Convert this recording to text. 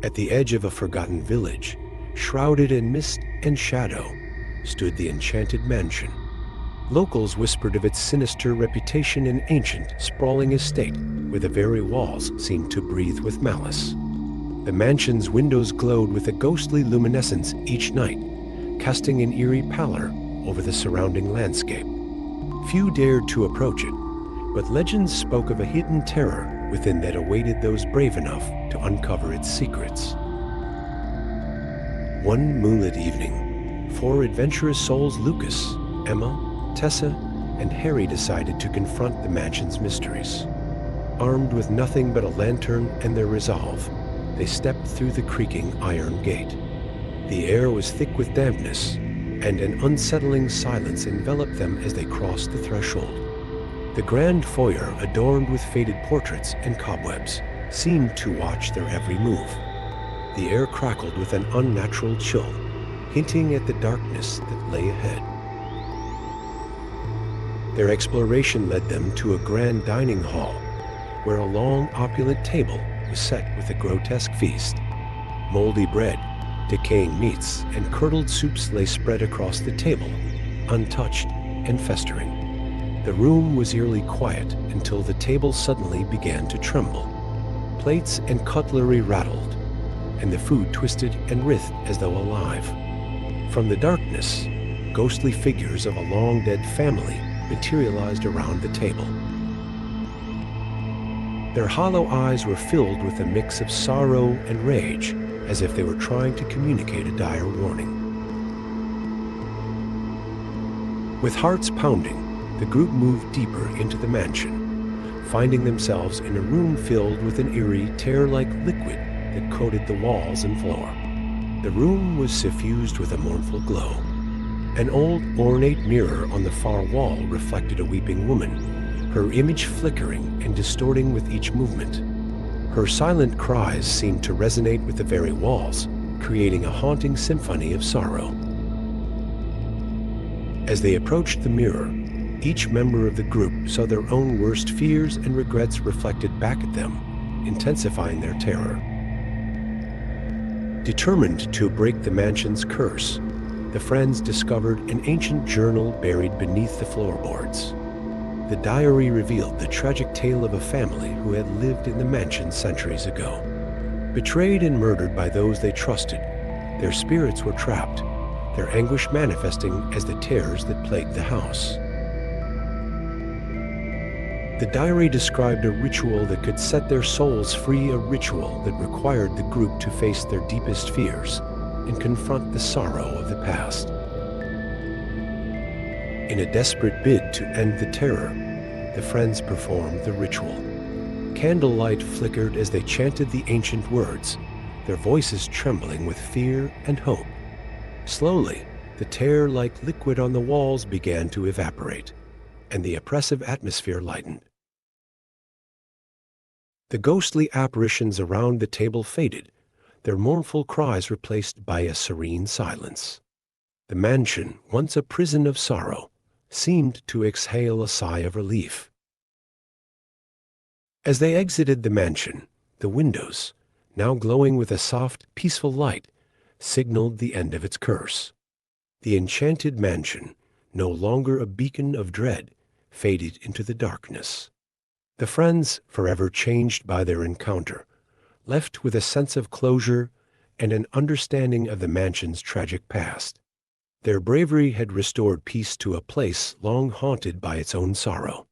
At the edge of a forgotten village, shrouded in mist and shadow, stood the Enchanted Mansion. Locals whispered of its sinister reputation, an ancient, sprawling estate where the very walls seemed to breathe with malice. The mansion's windows glowed with a ghostly luminescence each night, casting an eerie pallor over the surrounding landscape. Few dared to approach it, but legends spoke of a hidden terror within that awaited those brave enough to uncover its secrets. One moonlit evening, four adventurous souls, Lucas, Emma, Tessa, and Harry, decided to confront the mansion's mysteries. Armed with nothing but a lantern and their resolve, they stepped through the creaking iron gate. The air was thick with dampness, and an unsettling silence enveloped them as they crossed the threshold. The grand foyer, adorned with faded portraits and cobwebs, seemed to watch their every move. The air crackled with an unnatural chill, hinting at the darkness that lay ahead. Their exploration led them to a grand dining hall, where a long, opulent table was set with a grotesque feast. Moldy bread, decaying meats, and curdled soups lay spread across the table, untouched and festering. The room was eerily quiet until the table suddenly began to tremble. Plates and cutlery rattled, and the food twisted and writhed as though alive. From the darkness, ghostly figures of a long-dead family materialized around the table. Their hollow eyes were filled with a mix of sorrow and rage, as if they were trying to communicate a dire warning. With hearts pounding, the group moved deeper into the mansion, finding themselves in a room filled with an eerie, tear-like liquid that coated the walls and floor. The room was suffused with a mournful glow. An old, ornate mirror on the far wall reflected a weeping woman, her image flickering and distorting with each movement. Her silent cries seemed to resonate with the very walls, creating a haunting symphony of sorrow. As they approached the mirror, each member of the group saw their own worst fears and regrets reflected back at them, intensifying their terror. Determined to break the mansion's curse, the friends discovered an ancient journal buried beneath the floorboards. The diary revealed the tragic tale of a family who had lived in the mansion centuries ago. Betrayed and murdered by those they trusted, their spirits were trapped, their anguish manifesting as the terrors that plagued the house. The diary described a ritual that could set their souls free, a ritual that required the group to face their deepest fears and confront the sorrow of the past. In a desperate bid to end the terror, the friends performed the ritual. Candlelight flickered as they chanted the ancient words, their voices trembling with fear and hope. Slowly, the tear-like liquid on the walls began to evaporate, and the oppressive atmosphere lightened. The ghostly apparitions around the table faded, their mournful cries replaced by a serene silence. The mansion, once a prison of sorrow, seemed to exhale a sigh of relief. As they exited the mansion, the windows, now glowing with a soft, peaceful light, signaled the end of its curse. The Enchanted Mansion, no longer a beacon of dread, faded into the darkness. The friends, forever changed by their encounter, left with a sense of closure and an understanding of the mansion's tragic past. Their bravery had restored peace to a place long haunted by its own sorrow.